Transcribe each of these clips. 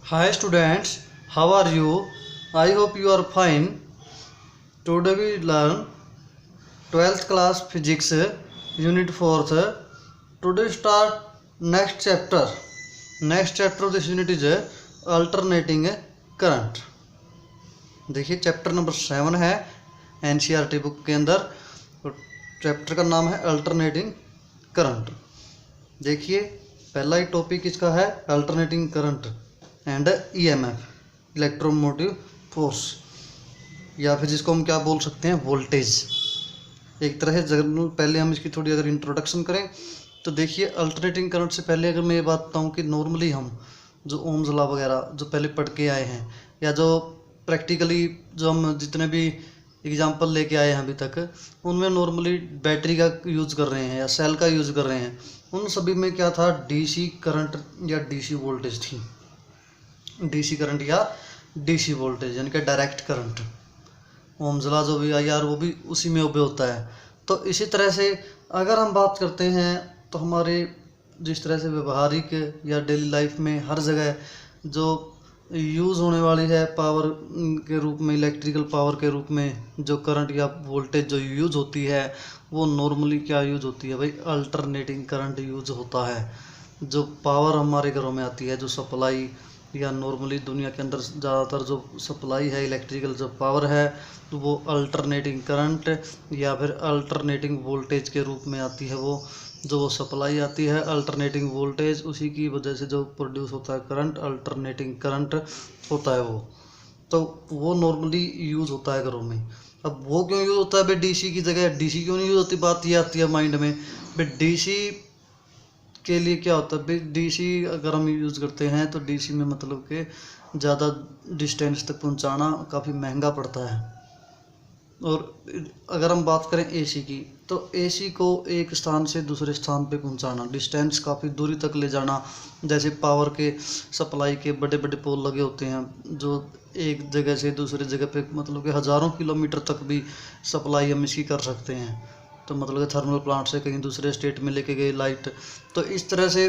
Hi students, how are you? I hope you are fine. Today we learn 12th class physics unit 4th. Today start next chapter. Next chapter of this unit is alternating current. देखिए chapter number 7 है NCERT book के अंदर। Chapter का नाम है alternating current. देखिए पहला ही topic इसका है alternating current and EMF electromotive force, या फिर जिसको हम क्या बोल सकते हैं वोल्टेज। एक तरह से पहले हम इसकी थोड़ी अगर इंट्रोडक्शन करें तो देखिए अल्टरनेटिंग करंट से पहले अगर मैं ये बात बताऊं कि नॉर्मली हम जो ओम्स लॉ वगैरह जो पहले पढ़ के आए हैं या जो प्रैक्टिकली जो हम जितने भी एग्जांपल लेके आए हैं अभी तक, उनमें नॉर्मली बैटरी का यूज़ कर रहे हैं या सेल का यूज़ कर रहे हैं। उन सभी में क्या था, डीसी करंट या डीसी वोल्टेज थी। डीसी करंट या डीसी वोल्टेज यानी कि डायरेक्ट करंट। ओम्स लॉ जो भी आई आर वो भी उसी में उपयोग होता है। तो इसी तरह से अगर हम बात करते हैं तो हमारे जिस तरह से व्यवहारिक या डेली लाइफ में हर जगह जो यूज़ होने वाली है पावर के रूप में, इलेक्ट्रिकल पावर के रूप में जो करंट या वोल्टेज जो यूज़ होती है वो नॉर्मली क्या यूज़ होती है भाई, अल्टरनेटिंग करंट यूज़ होता है। जो पावर हमारे घरों में आती है, जो सप्लाई या नॉर्मली दुनिया के अंदर ज़्यादातर जो सप्लाई है इलेक्ट्रिकल जो पावर है तो वो अल्टरनेटिंग करंट या फिर अल्टरनेटिंग वोल्टेज के रूप में आती है। वो जो सप्लाई आती है अल्टरनेटिंग वोल्टेज, उसी की वजह से जो प्रोड्यूस होता है करंट अल्टरनेटिंग करंट होता है तो वो नॉर्मली यूज़ होता है घरों में। अब वो क्यों यूज़ होता है भाई डीसी की जगह, डीसी क्यों नहीं यूज़ होती, बात ये आती है माइंड में भाई डीसी के लिए क्या होता है भाई। डीसी अगर हम यूज़ करते हैं तो डीसी में मतलब कि ज़्यादा डिस्टेंस तक पहुंचाना काफ़ी महंगा पड़ता है। और अगर हम बात करें एसी की तो एसी को एक स्थान से दूसरे स्थान पे पहुंचाना, डिस्टेंस काफ़ी दूरी तक ले जाना, जैसे पावर के सप्लाई के बड़े बड़े पोल लगे होते हैं जो एक जगह से दूसरे जगह पे मतलब कि हज़ारों किलोमीटर तक भी सप्लाई हम इसकी कर सकते हैं। तो मतलब कि थर्मल प्लांट से कहीं दूसरे स्टेट में लेके गए लाइट, तो इस तरह से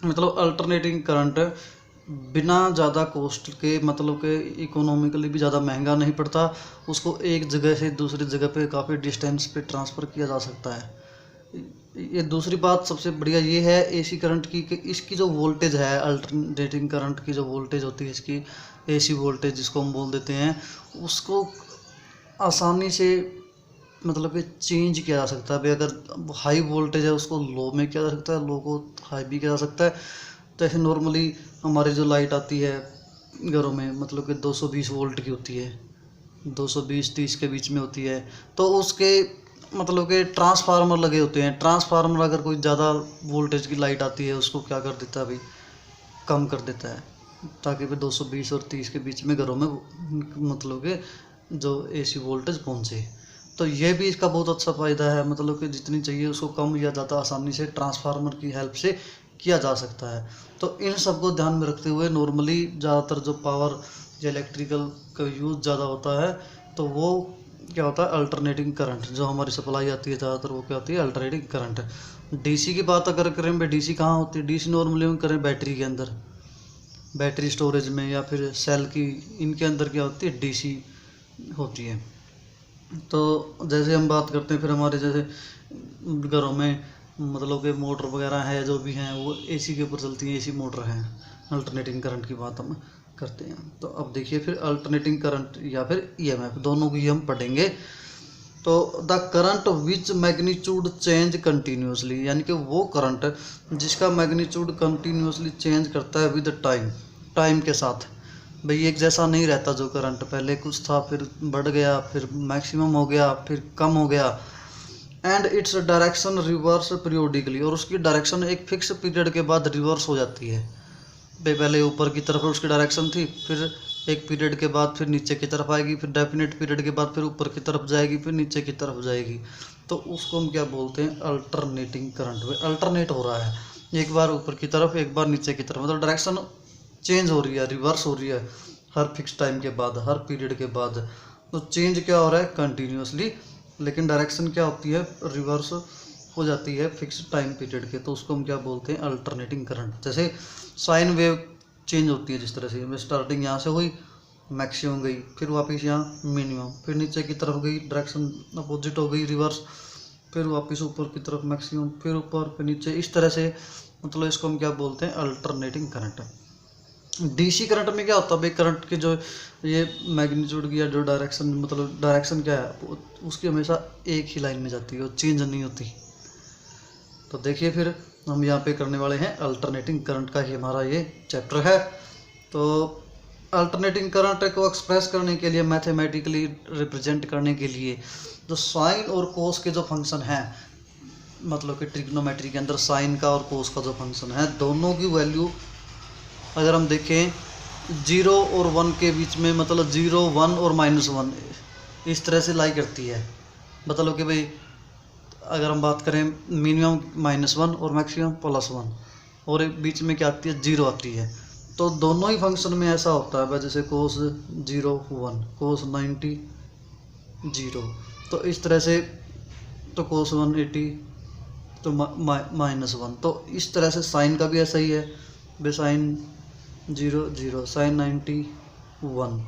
मतलब अल्टरनेटिंग करंट बिना ज़्यादा कॉस्ट के मतलब के इकोनॉमिकली भी ज़्यादा महंगा नहीं पड़ता, उसको एक जगह से दूसरी जगह पे काफ़ी डिस्टेंस पे ट्रांसफ़र किया जा सकता है। ये दूसरी बात सबसे बढ़िया ये है एसी करंट की कि इसकी जो वोल्टेज है, अल्टरनेटिंग करंट की जो वोल्टेज होती है इसकी, एसी वोल्टेज जिसको हम बोल देते हैं, उसको आसानी से मतलब कि चेंज किया जा सकता है भाई। अगर हाई वोल्टेज है उसको लो में किया जा सकता है, लो को हाई भी किया जा सकता है। तो ऐसे नॉर्मली हमारी जो लाइट आती है घरों में मतलब कि 220 वोल्ट की होती है, 220-30 के बीच में होती है। तो उसके मतलब कि ट्रांसफार्मर लगे होते हैं। ट्रांसफार्मर अगर कोई ज़्यादा वोल्टेज की लाइट आती है उसको क्या कर देता है भाई, कम कर देता है, ताकि फिर 220 और 30 के बीच में घरों में मतलब कि जो एसी वोल्टेज पहुँचे। तो ये भी इसका बहुत अच्छा फ़ायदा है, मतलब कि जितनी चाहिए उसको कम या ज़्यादा आसानी से ट्रांसफार्मर की हेल्प से किया जा सकता है। तो इन सब को ध्यान में रखते हुए नॉर्मली ज़्यादातर जो पावर या इलेक्ट्रिकल का यूज़ ज़्यादा होता है तो वो क्या होता है, अल्टरनेटिंग करंट। जो हमारी सप्लाई आती है ज़्यादातर वो क्या होती है, अल्टरनेटिंग करंट। डीसी की बात अगर करें भाई, डीसी कहाँ होती है, डीसी नॉर्मली हम करें बैटरी के अंदर, बैटरी स्टोरेज में या फिर सेल की, इनके अंदर क्या होती है, डीसी होती है। तो जैसे हम बात करते हैं फिर हमारे जैसे घरों में मतलब कि मोटर वगैरह है जो भी हैं वो एसी के ऊपर चलती हैं, एसी मोटर हैं। अल्टरनेटिंग करंट की बात हम करते हैं। तो अब देखिए फिर अल्टरनेटिंग करंट या फिर ईएमएफ दोनों की हम पढ़ेंगे। तो the current which magnitude change continuously, यानी कि वो करंट जिसका मैग्नीट्यूड कंटिन्यूसली चेंज करता है विद टाइम, टाइम के साथ। भाई एक जैसा नहीं रहता जो करंट, पहले कुछ था फिर बढ़ गया फिर मैक्सिमम हो गया फिर कम हो गया। And its direction reverse periodically, और उसकी डायरेक्शन एक फिक्स पीरियड के बाद रिवर्स हो जाती है। भाई पहले ऊपर की तरफ उसकी डायरेक्शन थी, फिर एक पीरियड के बाद फिर नीचे की तरफ आएगी, फिर डेफिनेट पीरियड के बाद फिर ऊपर की तरफ जाएगी, फिर नीचे की तरफ जाएगी। तो उसको हम क्या बोलते हैं, अल्टरनेटिंग करंट। भाई अल्टरनेट हो रहा है, एक बार ऊपर की तरफ एक बार नीचे की तरफ, मतलब डायरेक्शन चेंज हो रही है, रिवर्स हो रही है हर फिक्स टाइम के बाद, हर पीरियड के बाद। तो चेंज क्या हो रहा है, कंटिन्यूसली, लेकिन डायरेक्शन क्या होती है, रिवर्स हो जाती है फिक्स टाइम पीरियड के। तो उसको हम क्या बोलते हैं, अल्टरनेटिंग करंट। जैसे साइन वेव चेंज होती है। जिस तरह से स्टार्टिंग यहाँ से हुई, मैक्सिमम गई, फिर वापस यहाँ मिनिमम, फिर नीचे की तरफ गई, डायरेक्शन अपोजिट हो गई रिवर्स, फिर वापस ऊपर की तरफ मैक्सिमम, फिर ऊपर फिर नीचे, इस तरह से। मतलब इसको हम क्या बोलते हैं, अल्टरनेटिंग करंट। डीसी करंट में क्या होता है भाई, करंट के जो ये मैग्नीट्यूड की या जो डायरेक्शन, मतलब डायरेक्शन क्या है उसकी हमेशा एक ही लाइन में जाती है, वो चेंज नहीं होती। तो देखिए फिर हम यहाँ पे करने वाले हैं अल्टरनेटिंग करंट का ही हमारा ये चैप्टर है। तो अल्टरनेटिंग करंट को एक्सप्रेस करने के लिए, मैथमेटिकली रिप्रेजेंट करने के लिए, जो साइन और कोस के जो फंक्शन हैं, मतलब कि ट्रिग्नोमेट्री के अंदर साइन का और कोस का जो फंक्शन है, दोनों की वैल्यू अगर हम देखें 0 और 1 के बीच में, मतलब 0, 1 और -1 इस तरह से लाई करती है। मतलब कि भाई अगर हम बात करें मिनिमम -1 और मैक्सिमम +1, और बीच में क्या आती है, 0 आती है। तो दोनों ही फंक्शन में ऐसा होता है भाई, जैसे कोस 0 1, कोस 90 0, तो इस तरह से, तो कोस 180 तो -1, तो इस तरह से साइन का भी ऐसा ही है, बेसाइन 0 0, साइन 90 1,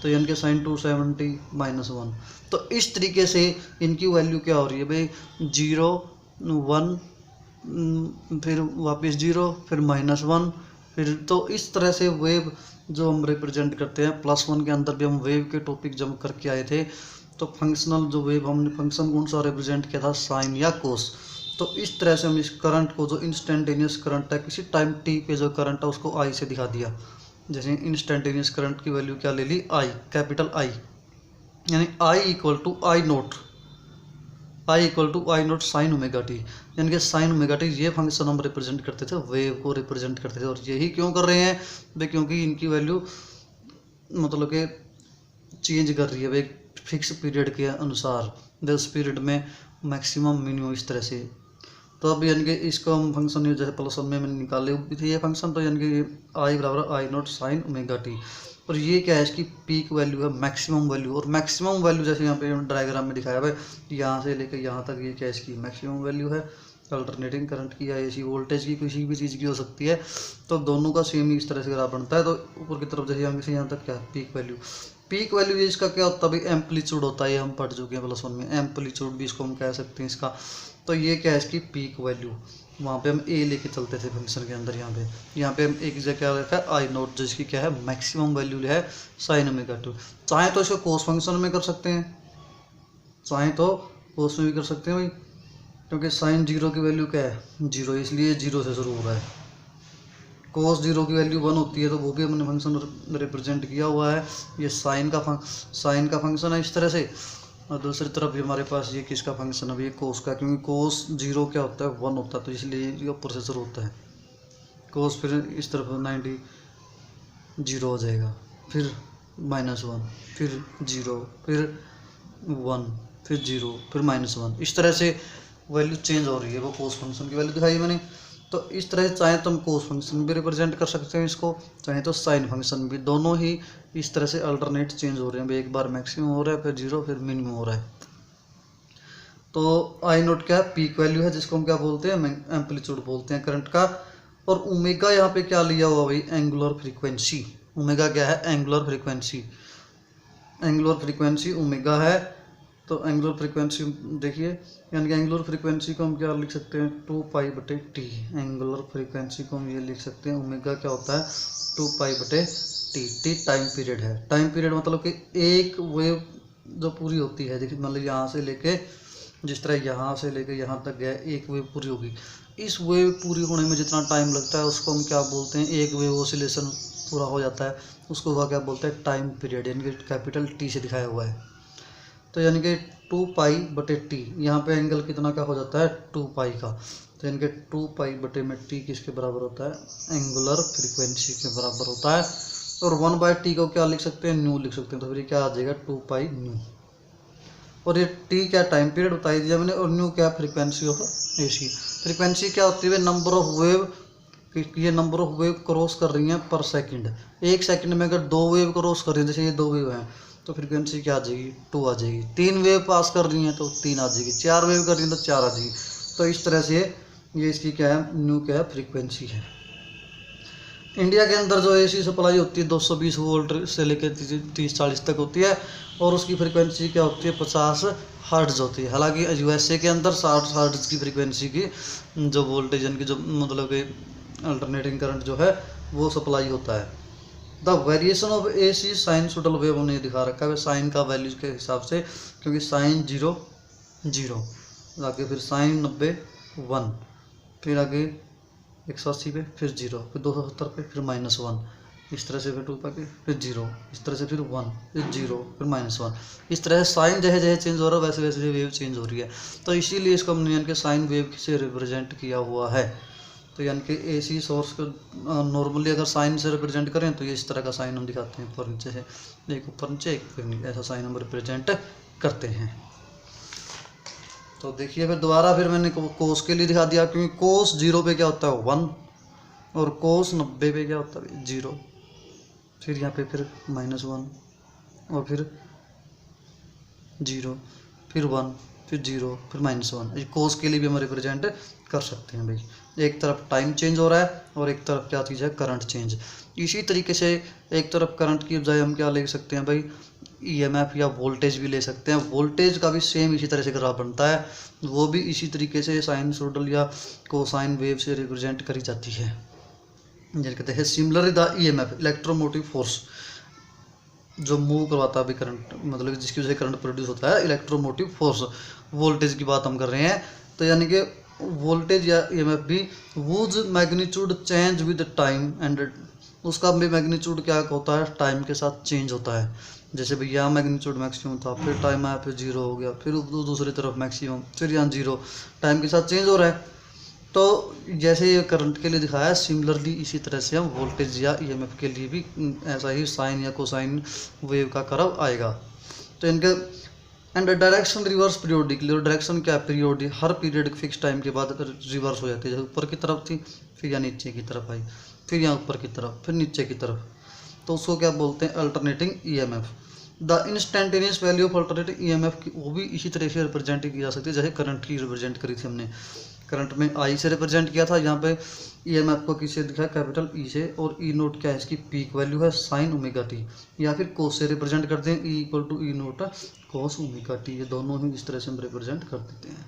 तो यानी कि साइन 270 -1। तो इस तरीके से इनकी वैल्यू क्या हो रही है भाई, 0 1, फिर वापस 0, फिर -1, फिर, तो इस तरह से वेव जो हम रिप्रेजेंट करते हैं। +1 के अंदर भी हम वेव के टॉपिक जब करके आए थे, तो फंक्शनल जो वेव हमने फंक्शन कौन सा रिप्रेजेंट किया था, साइन या कोस। तो इस तरह से हम इस करंट को, जो इंस्टेंटेनियस करंट है, किसी टाइम t पे जो करंट है उसको I से दिखा दिया। जैसे इंस्टेंटेनियस करंट की वैल्यू क्या ले ली, I, कैपिटल I, यानी I equal to I naught sine omega t, यानी कि साइन ओमेगा टी, ये फंक्शन हम रिप्रेजेंट करते थे, वेव को रिप्रेजेंट करते थे। और यही क्यों कर रहे हैं भाई, क्योंकि इनकी वैल्यू मतलब कि चेंज कर रही है भाई फिक्स पीरियड के अनुसार, उस पीरियड में मैक्सिमम मिनिमम, इस तरह से। तो अब यानी कि इसको हम फंक्शन जैसे +1 में मैंने निकाले भी थे ये फंक्शन, तो यानी कि I बराबर आई नोट साइन ओमेगा टी। और ये क्या है, इसकी पीक वैल्यू है, मैक्सिमम वैल्यू। और मैक्सिमम वैल्यू जैसे यहाँ पे डायग्राम में दिखाया है, यहाँ से लेकर यहाँ तक, ये क्या इसकी मैक्सिमम वैल्यू है अल्टरनेटिंग करंट की या एसी वोल्टेज की, किसी भी चीज़ की हो सकती है। तो दोनों का सेम ही इस तरह से ग्राफ बनता है। तो ऊपर की तरफ जैसे यहाँ तक क्या पीक वैल्यू ये इसका क्या होता है भाई, एम्पलीट्यूड होता है। ये हम पढ़ चुके हैं +1 में, एम्पलीट्यूड भी इसको हम कह सकते हैं इसका। तो ये क्या है, इसकी पीक वैल्यू। वहाँ पे हम ए लेके चलते थे फंक्शन के अंदर, यहाँ पे हम एक जगह क्या रखा है, आई नोट, जिसकी क्या है मैक्सिमम वैल्यू है साइन ओमेगा टी। चाहे तो इसको कोस फंक्शन में कर सकते हैं, चाहे तो कोस में भी कर सकते हैं भाई, क्योंकि साइन 0 की वैल्यू क्या है 0, इसलिए 0 से शुरू हो रहा है। कोस 0 की वैल्यू 1 होती है, तो वो भी हमने फंक्शन रिप्रेजेंट किया हुआ है। ये साइन का फंक्शन है इस तरह से। और दूसरी तरफ भी हमारे पास ये किसका फंक्शन है, ये कोस का, क्योंकि कोस 0 क्या होता है 1 होता है, तो इसलिए ये ऊपर से शुरू होता है कोस। फिर इस तरफ 90 0 हो जाएगा, फिर -1, फिर 0, फिर 1, फिर 0, फिर -1, इस तरह से वैल्यू चेंज हो रही है। वो कोस फंक्शन की वैल्यू दिखाई मैंने। तो इस तरह से चाहे तो हम कोस फंक्शन भी रिप्रेजेंट कर सकते हैं इसको, चाहे तो साइन फंक्शन भी, दोनों ही इस तरह से अल्टरनेट चेंज हो रहे हैं। एक बार मैक्सिमम हो रहा है, फिर 0, फिर मिनिमम हो रहा है। तो आई नोट क्या है, पीक वैल्यू है, जिसको हम क्या बोलते हैं, एम्पलीट्यूड बोलते हैं करंट का। और ओमेगा यहाँ पे क्या लिया हुआ भाई, एंगुलर फ्रीक्वेंसी। ओमेगा क्या है, एंगुलर फ्रीक्वेंसी ओमेगा है। तो एंगुलर फ्रीक्वेंसी देखिए, यानी कि एंगुलर फ्रीक्वेंसी को हम क्या लिख सकते हैं, 2π/t। एंगुलर फ्रीक्वेंसी को हम ये लिख सकते हैं, ओमेगा क्या होता है 2π/t। टी टाइम पीरियड है। टाइम पीरियड मतलब कि एक वेव जो पूरी होती है, देखिए मतलब यहाँ से लेके, जिस तरह यहाँ से लेके यहाँ तक गया, एक वेव पूरी होगी। इस वेव पूरी होने में जितना टाइम लगता है उसको हम क्या बोलते हैं, एक वेव ऑसिलेशन पूरा हो जाता है उसको वह क्या बोलते हैं, टाइम पीरियड, यानी कि कैपिटल T से दिखाया हुआ है। तो यानी कि 2π/t, यहाँ पे एंगल कितना का हो जाता है 2π का। तो यानी कि 2π/t किसके बराबर होता है, एंगुलर फ्रीक्वेंसी के बराबर होता है। और 1/t को क्या लिख सकते हैं, न्यू लिख सकते हैं। तो फिर क्या आ जाएगा 2π न्यू। और ये t क्या टाइम पीरियड बताई दिया मैंने, और न्यू क्या फ्रीक्वेंसी ऑफ एसी। फ्रीक्वेंसी क्या होती है, नंबर ऑफ वेव, ये नंबर ऑफ वेव क्रॉस कर रही हैं पर सेकंड। एक सेकंड में अगर 2 वेव क्रॉस कर रही हैं, जैसे ये 2 वेव हैं, तो फ्रीक्वेंसी क्या आ जाएगी 2 आ जाएगी। 3 वेव पास कर रही हैं तो 3 आ जाएगी। 4 वेव कर रही हैं तो 4 आ जाएगी। तो इस तरह से ये इसकी क्या है, न्यू क्या है फ्रीक्वेंसी है। इंडिया के अंदर जो एसी सप्लाई होती है 220 वोल्ट से लेकर 30-40 तक होती है, और उसकी फ्रीक्वेंसी क्या होती है 50 हर्ट्ज होती है। हालांकि यूएसए के अंदर 60 हर्ट्ज की फ्रीक्वेंसी की जो वोल्टेज यानी जो मतलब कि अल्टरनेटिंग करंट जो है वो सप्लाई होता है। The variation of AC sinusoidal wave उन्हें दिखा रखा है साइन का वैल्यू के हिसाब से, क्योंकि साइन 0 0, आगे फिर साइन 90 1, फिर आगे 180 पे फिर 0, फिर 270 पे फिर -1, इस तरह से फिर 2 पे फिर 0, इस तरह से फिर 1 फिर 0 फिर -1, इस तरह से साइन जैसे जैसे चेंज हो रहा है वैसे वैसे वेव चेंज हो रही है। तो इसीलिए इसको हमने यानी कि साइन वेव से रिप्रेजेंट किया हुआ है। तो यानी कि एसी सोर्स को नॉर्मली अगर साइन से रिप्रेजेंट करें तो ये इस तरह का साइन हम दिखाते हैं, ऊपर नीचे से, एक ऊपर नीचे एक फिर नीचे, ऐसा साइन हम रिप्रेजेंट करते हैं। तो देखिए फिर दोबारा फिर मैंने कोस के लिए दिखा दिया, क्योंकि कोस 0 पे क्या होता है 1, और कोस 90 पे क्या होता है 0, फिर यहाँ पे फिर -1 और फिर 0 फिर 1 फिर 0 फिर -1। ये कोस के लिए भी हम रिप्रेजेंट कर सकते हैं भाई। एक तरफ टाइम चेंज हो रहा है और एक तरफ क्या चीज़ है करंट चेंज। इसी तरीके से एक तरफ करंट की बजाय हम क्या ले सकते हैं भाई ईएमएफ या वोल्टेज भी ले सकते हैं। वोल्टेज का भी सेम इसी तरह से ग्राफ बनता है, वो भी इसी तरीके से साइनसोइडल या कोसाइन वेव से रिप्रेजेंट करी जाती है। जैसे कहते हैं similarly the EMF electromotive force, जो मूव करवाता है अभी करंट, मतलब जिसकी वजह से करंट प्रोड्यूस होता है इलेक्ट्रोमोटिव फोर्स। वोल्टेज की बात हम कर रहे हैं, तो यानी कि वोल्टेज या ईएमएफ भी whose magnitude change with time and, उसका भी मैग्नीट्यूड क्या होता है टाइम के साथ चेंज होता है। जैसे भाई यहाँ मैग्नीट्यूड मैक्सिमम था, फिर टाइम आया, फिर 0 हो गया, फिर दूसरी तरफ मैक्सिमम, फिर यहाँ 0, टाइम के साथ चेंज हो रहा है। तो जैसे ये करंट के लिए दिखाया है, सिमिलरली इसी तरह से हम वोल्टेज या ईएमएफ के लिए भी ऐसा ही साइन या कोसाइन वेव का कर्व आएगा। तो इनके एंड डायरेक्शन रिवर्स पीरियोडिकली, और डायरेक्शन क्या है पीरियोडिक, हर पीरियड फिक्स टाइम के बाद रिवर्स हो जाती है। जैसे ऊपर की तरफ थी फिर यहाँ नीचे की तरफ आई, फिर यहाँ ऊपर की तरफ, फिर नीचे की तरफ, तो उसको क्या बोलते हैं alternating EMF. The instantaneous value of alternating EMF की वो भी इसी तरह से रिप्रेजेंट की जा सकती है जैसे करंट की रिप्रेजेंट करी थी हमने। करंट में आई से रिप्रेजेंट किया था, यहाँ पे ईएमएफ को किससे दिखा कैपिटल ई से, और ई नोट क्या है इसकी पीक वैल्यू है साइन ओमेगा टी, या फिर कोस से रिप्रेजेंट करते हैं E equal to E naught cos omega t, ये दोनों ही इस तरह से हम रिप्रेजेंट कर देते हैं।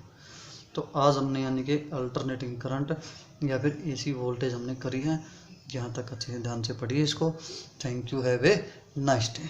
तो आज हमने यानी कि अल्टरनेटिंग करंट या फिर एसी वोल्टेज हमने करी है। यहाँ तक अच्छे से ध्यान से पढ़िए इसको। Thank you, have a nice day.